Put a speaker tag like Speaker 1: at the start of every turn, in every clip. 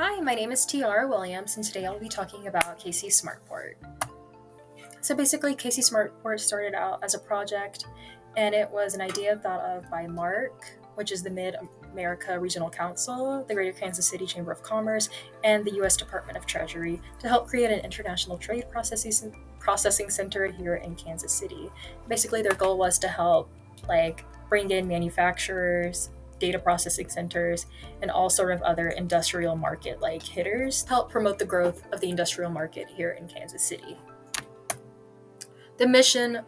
Speaker 1: Hi, my name is Tiara Williams, and today I'll be talking about KC Smartport. So basically, KC Smartport started out as a project, and it was an idea thought of by MARC, which is the Mid America Regional Council, the Greater Kansas City Chamber of Commerce, and the U.S. Department of Treasury to help create an international trade processing center here in Kansas City. Basically, their goal was to help bring in manufacturers, data processing centers, and all sort of other industrial market hitters to help promote the growth of the industrial market here in Kansas City. The mission,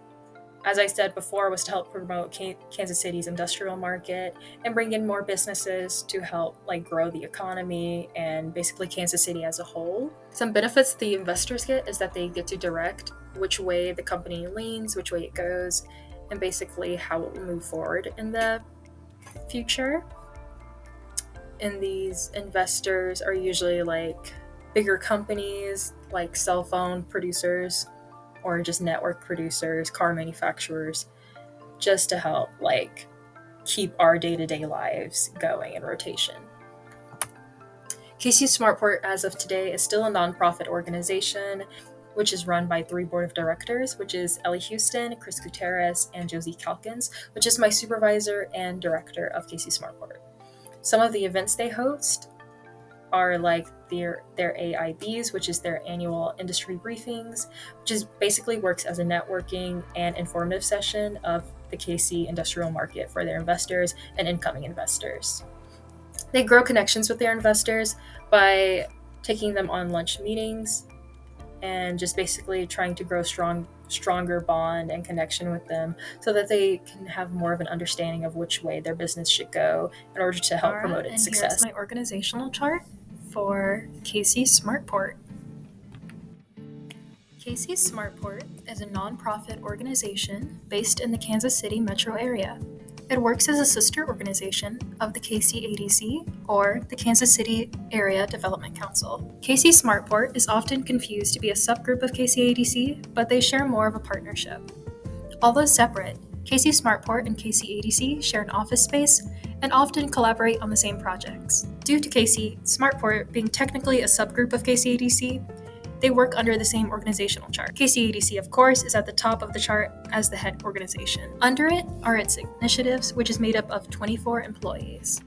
Speaker 1: as I said before, was to help promote Kansas City's industrial market and bring in more businesses to help grow the economy and basically Kansas City as a whole. Some benefits the investors get is that they get to direct which way the company leans, which way it goes, and basically how it will move forward in the future. And these investors are usually bigger companies like cell phone producers or just network producers, car manufacturers, just to help keep our day-to-day lives going in rotation. KC Smartport, as of today, is still a nonprofit organization, which is run by 3 board of directors, which is Ellie Houston, Chris Gutierrez, and Josie Calkins, which is my supervisor and director of KC Smartport. Some of the events they host are their AIBs, which is their annual industry briefings, which is basically works as a networking and informative session of the KC industrial market for their investors and incoming investors. They grow connections with their investors by taking them on lunch meetings and just basically trying to grow stronger bond and connection with them so that they can have more of an understanding of which way their business should go in order to help promote its success. Here's my organizational chart for KC Smartport. KC Smartport is a nonprofit organization based in the Kansas City metro area. It works as a sister organization of the KCADC, or the Kansas City Area Development Council. KC Smartport is often confused to be a subgroup of KCADC, but they share more of a partnership. Although separate, KC Smartport and KCADC share an office space and often collaborate on the same projects. Due to KC Smartport being technically a subgroup of KCADC, they work under the same organizational chart. KCADC, of course, is at the top of the chart as the head organization. Under it are its initiatives, which is made up of 24 employees.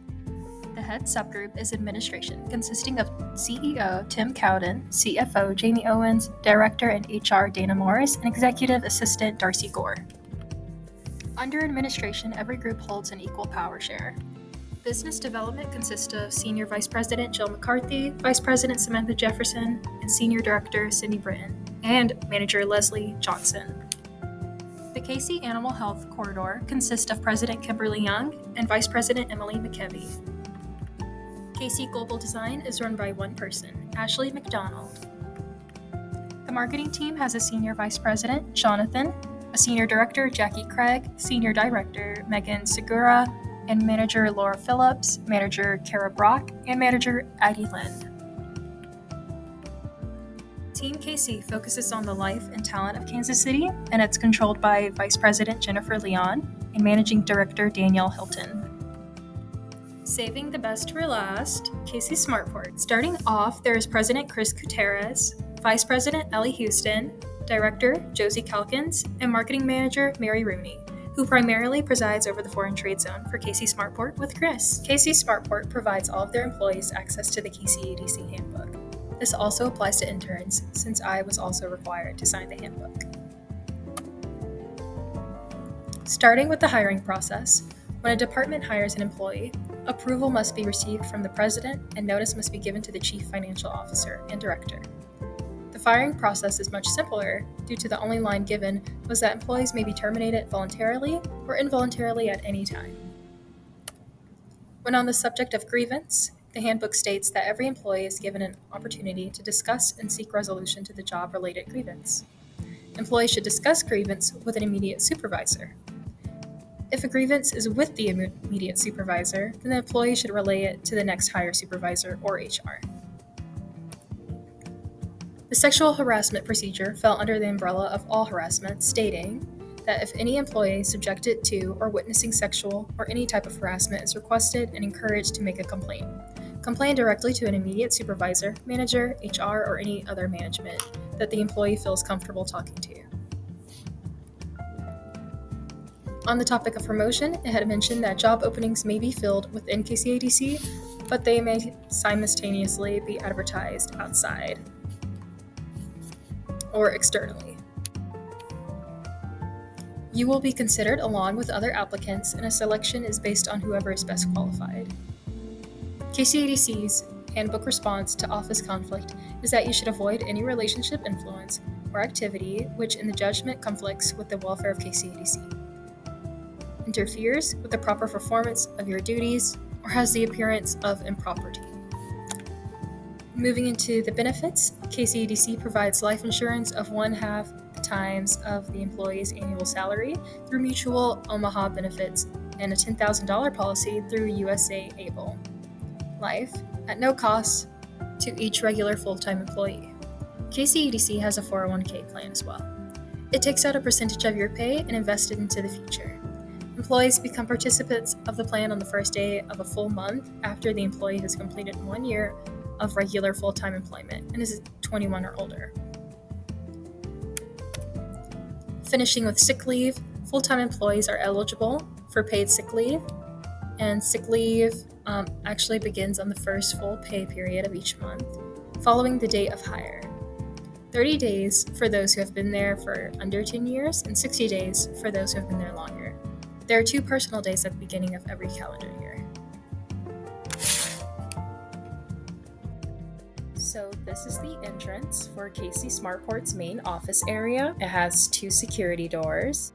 Speaker 1: The head subgroup is administration, consisting of CEO Tim Cowden, CFO Jamie Owens, Director and HR Dana Morris, and Executive Assistant Darcy Gore. Under administration, every group holds an equal power share. Business development consists of Senior Vice President Jill McCarthy, Vice President Samantha Jefferson, and Senior Director Cindy Britton, and Manager Leslie Johnson. The KC Animal Health Corridor consists of President Kimberly Young and Vice President Emily McKevy. KC Global Design is run by one person, Ashley McDonald. The marketing team has a Senior Vice President, Jonathan, a Senior Director, Jackie Craig, Senior Director, Megan Segura, and Manager Laura Phillips, Manager Kara Brock, and Manager Addie Lind. Team KC focuses on the life and talent of Kansas City, and it's controlled by Vice President Jennifer Leon and Managing Director Danielle Hilton. Saving the best for last, KC Smartport. Starting off, there is President Chris Gutierrez, Vice President Ellie Houston, Director Josie Calkins, and Marketing Manager Mary Rooney, who primarily presides over the foreign trade zone for KC Smartport with Chris. KC Smartport provides all of their employees access to the KCADC handbook. This also applies to interns, since I was also required to sign the handbook. Starting with the hiring process, when a department hires an employee, approval must be received from the president and notice must be given to the chief financial officer and director. The firing process is much simpler due to the only line given was that employees may be terminated voluntarily or involuntarily at any time. When on the subject of grievance, the handbook states that every employee is given an opportunity to discuss and seek resolution to the job-related grievance. Employees should discuss grievance with an immediate supervisor. If a grievance is with the immediate supervisor, then the employee should relay it to the next higher supervisor or HR. The sexual harassment procedure fell under the umbrella of all harassment, stating that if any employee subjected to or witnessing sexual or any type of harassment is requested and encouraged to make a complaint. Complain directly to an immediate supervisor, manager, HR, or any other management that the employee feels comfortable talking to. On the topic of promotion, it had mentioned that job openings may be filled within KCADC, but they may simultaneously be advertised outside or externally. You will be considered along with other applicants, and a selection is based on whoever is best qualified. KCADC's handbook response to office conflict is that you should avoid any relationship influence or activity which in the judgment conflicts with the welfare of KCADC, interferes with the proper performance of your duties, or has the appearance of impropriety. Moving into the benefits, KCADC provides life insurance of 1/2 the times of the employee's annual salary through Mutual Omaha Benefits and a $10,000 policy through USA Able Life at no cost to each regular full-time employee. KCADC has a 401k plan as well. It takes out a percentage of your pay and invests it into the future. Employees become participants of the plan on the first day of a full month after the employee has completed 1 year of regular full-time employment and is 21 or older. Finishing with sick leave, full-time employees are eligible for paid sick leave, and sick leave actually begins on the first full pay period of each month, following the date of hire. 30 days for those who have been there for under 10 years, and 60 days for those who have been there longer. There are 2 personal days at the beginning of every calendar year. So this is the entrance for KC SmartPort's main office area. It has 2 security doors.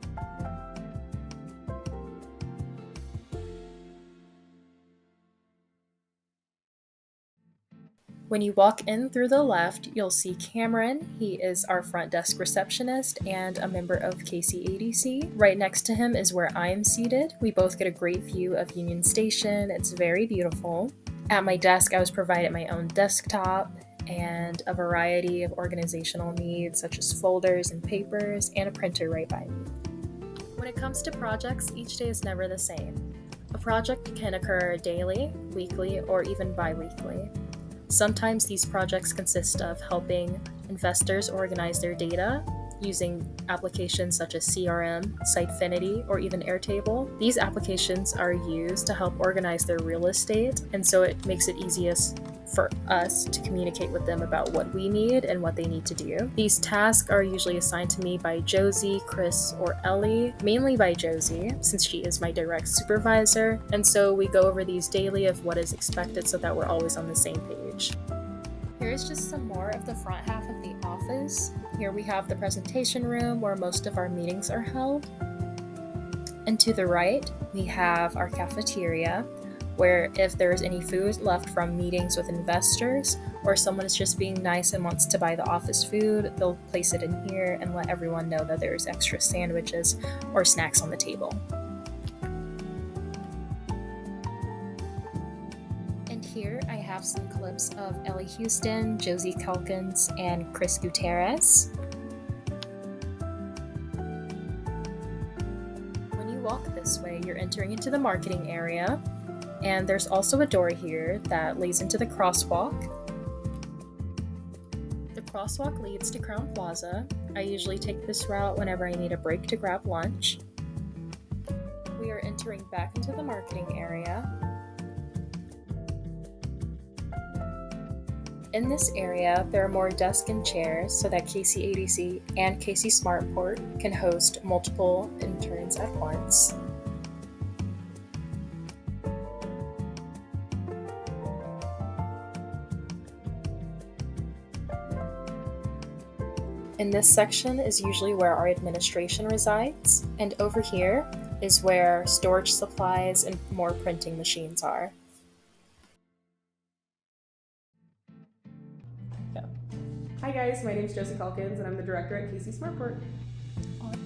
Speaker 1: When you walk in through the left, you'll see Cameron. He is our front desk receptionist and a member of KCADC. Right next to him is where I am seated. We both get a great view of Union Station. It's very beautiful. At my desk, I was provided my own desktop and a variety of organizational needs such as folders and papers and a printer right by me. When it comes to projects, each day is never the same. A project can occur daily, weekly, or even bi-weekly. Sometimes these projects consist of helping investors organize their data using applications such as CRM, Sitefinity, or even Airtable. These applications are used to help organize their real estate, and so it makes it easiest for us to communicate with them about what we need and what they need to do. These tasks are usually assigned to me by Josie, Chris, or Ellie, mainly by Josie, since she is my direct supervisor, and so we go over these daily of what is expected so that we're always on the same page. Here's just some more of the front half of the office. Here we have the presentation room where most of our meetings are held. And to the right, we have our cafeteria, where if there's any food left from meetings with investors or someone is just being nice and wants to buy the office food, they'll place it in here and let everyone know that there's extra sandwiches or snacks on the table. And here I have some clips of Ellie Houston, Josie Calkins, and Chris Gutierrez. When you walk this way, you're entering into the marketing area. And there's also a door here that leads into the crosswalk. The crosswalk leads to Crown Plaza. I usually take this route whenever I need a break to grab lunch. We are entering back into the marketing area. In this area, there are more desks and chairs so that KCADC and KC SmartPort can host multiple interns at once. In this section is usually where our administration resides, and over here is where storage supplies and more printing machines are.
Speaker 2: Hi guys, my name is Josie Calkins and I'm the director at KC SmartPort.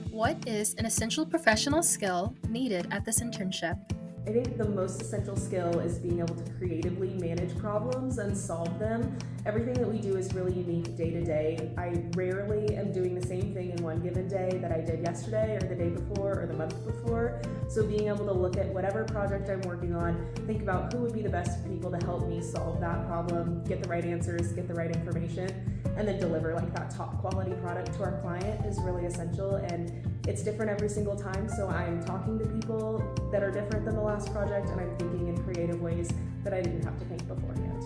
Speaker 1: What is an essential professional skill needed at this internship?
Speaker 2: I think the most essential skill is being able to creatively manage problems and solve them. Everything that we do is really unique day to day. I rarely am doing the same thing in one given day that I did yesterday or the day before or the month before. So being able to look at whatever project I'm working on, think about who would be the best people to help me solve that problem, get the right answers, get the right information, and then deliver like that top quality product to our client is really essential. And it's different every single time, so I'm talking to people that are different than the last project, and I'm thinking in creative ways that I didn't have to think beforehand.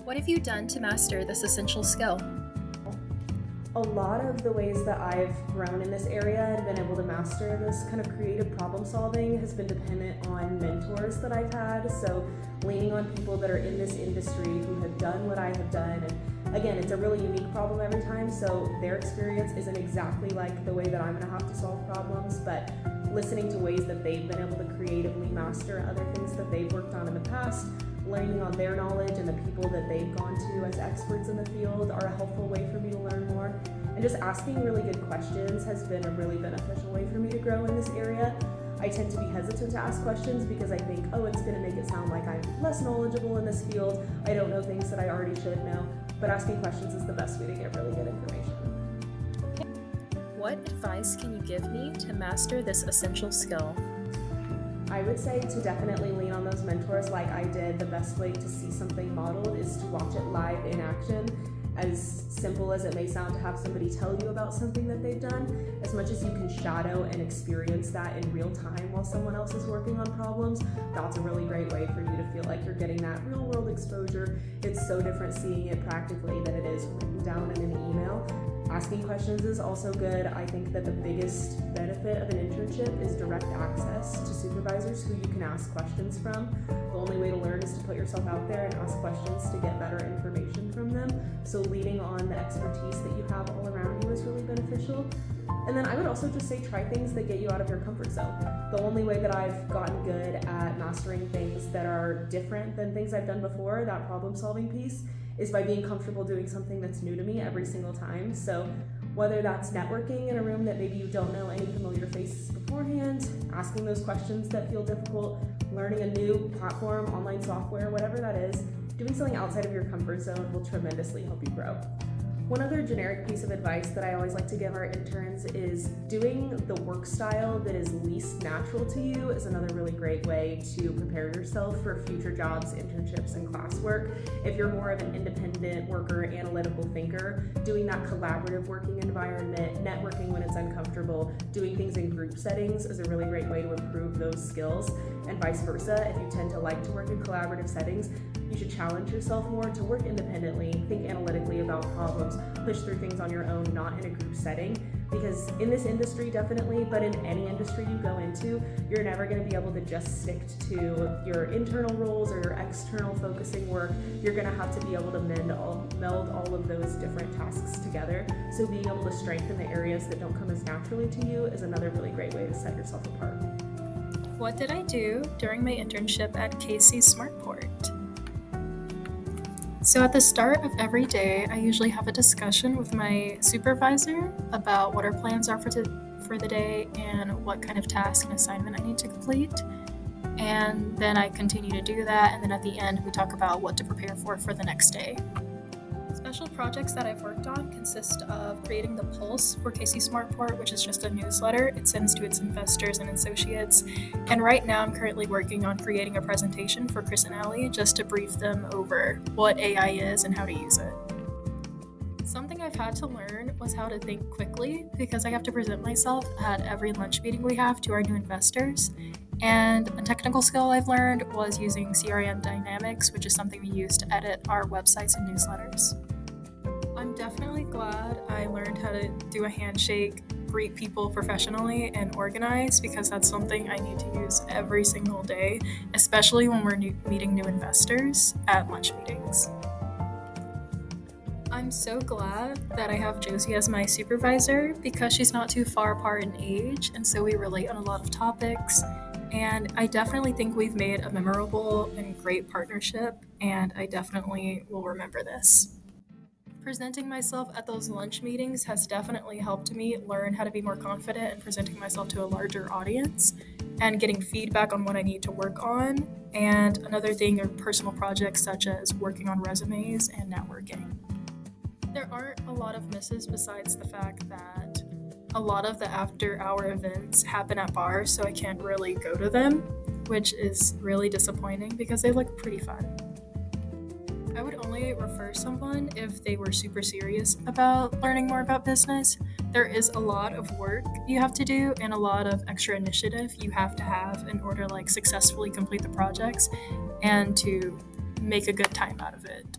Speaker 1: What have you done to master this essential skill?
Speaker 2: A lot of the ways that I've grown in this area and been able to master this kind of creative problem solving has been dependent on mentors that I've had. So leaning on people that are in this industry who have done what I have done. And again, it's a really unique problem every time, so their experience isn't exactly like the way that I'm gonna have to solve problems, but listening to ways that they've been able to creatively master other things that they've worked on in the past, learning on their knowledge and the people that they've gone to as experts in the field are a helpful way for me to learn more. And just asking really good questions has been a really beneficial way for me to grow in this area. I tend to be hesitant to ask questions because I think, oh, it's gonna make it sound like I'm less knowledgeable in this field. I don't know things that I already should know, but asking questions is the best way to get really good information.
Speaker 1: What advice can you give me to master this essential skill?
Speaker 2: I would say to definitely lean on those mentors like I did. The best way to see something modeled is to watch it live in action. As simple as it may sound to have somebody tell you about something that they've done, as much as you can shadow and experience that in real time while someone else is working on problems, that's a really great way for you to feel like you're getting that real world exposure. It's so different seeing it practically than it is written down in an email. Asking questions is also good. I think that the biggest benefit of an internship is direct access to supervisors who you can ask questions from. The only way to learn is to put yourself out there and ask questions to get better information from them. So leaning on the expertise that you have all around you is really beneficial. And then I would also just say try things that get you out of your comfort zone. The only way that I've gotten good at mastering things that are different than things I've done before, that problem solving piece, is by being comfortable doing something that's new to me every single time. So whether that's networking in a room that maybe you don't know any familiar faces beforehand, asking those questions that feel difficult, learning a new platform, online software, whatever that is, doing something outside of your comfort zone will tremendously help you grow. One other generic piece of advice that I always like to give our interns is doing the work style that is least natural to you is another really great way to prepare yourself for future jobs, internships, and classwork. If you're more of an independent worker, analytical thinker, doing that collaborative working environment, networking when it's uncomfortable, doing things in group settings is a really great way to improve those skills, and vice versa. If you tend to like to work in collaborative settings, you should challenge yourself more to work independently, think analytically about problems, push through things on your own, not in a group setting. Because in this industry, definitely, but in any industry you go into, you're never going to be able to just stick to your internal roles or your external focusing work. You're going to have to be able to meld all of those different tasks together. So being able to strengthen the areas that don't come as naturally to you is another really great way to set yourself apart.
Speaker 1: What did I do during my internship at KC Smartport? So at the start of every day, I usually have a discussion with my supervisor about what our plans are for the day and what kind of task and assignment I need to complete. And then I continue to do that, and then at the end we talk about what to prepare for the next day. Special projects that I've worked on consist of creating the Pulse for KC Smartport, which is just a newsletter it sends to its investors and associates. And right now I'm currently working on creating a presentation for Chris and Allie just to brief them over what AI is and how to use it. Something I've had to learn was how to think quickly, because I have to present myself at every lunch meeting we have to our new investors. And a technical skill I've learned was using CRM Dynamics, which is something we use to edit our websites and newsletters. I'm definitely glad I learned how to do a handshake, greet people professionally, and organize, because that's something I need to use every single day, especially when we're meeting new investors at lunch meetings. I'm so glad that I have Josie as my supervisor, because she's not too far apart in age, and so we relate on a lot of topics. And I definitely think we've made a memorable and great partnership, and I definitely will remember this. Presenting myself at those lunch meetings has definitely helped me learn how to be more confident in presenting myself to a larger audience. and getting feedback on what I need to work on. And another thing are personal projects such as working on resumes and networking. There aren't a lot of misses besides the fact that a lot of the after hour events happen at bars, so I can't really go to them, which is really disappointing because they look pretty fun. I would only refer someone if they were super serious about learning more about business. There is a lot of work you have to do and a lot of extra initiative you have to have in order to successfully complete the projects and to make a good time out of it.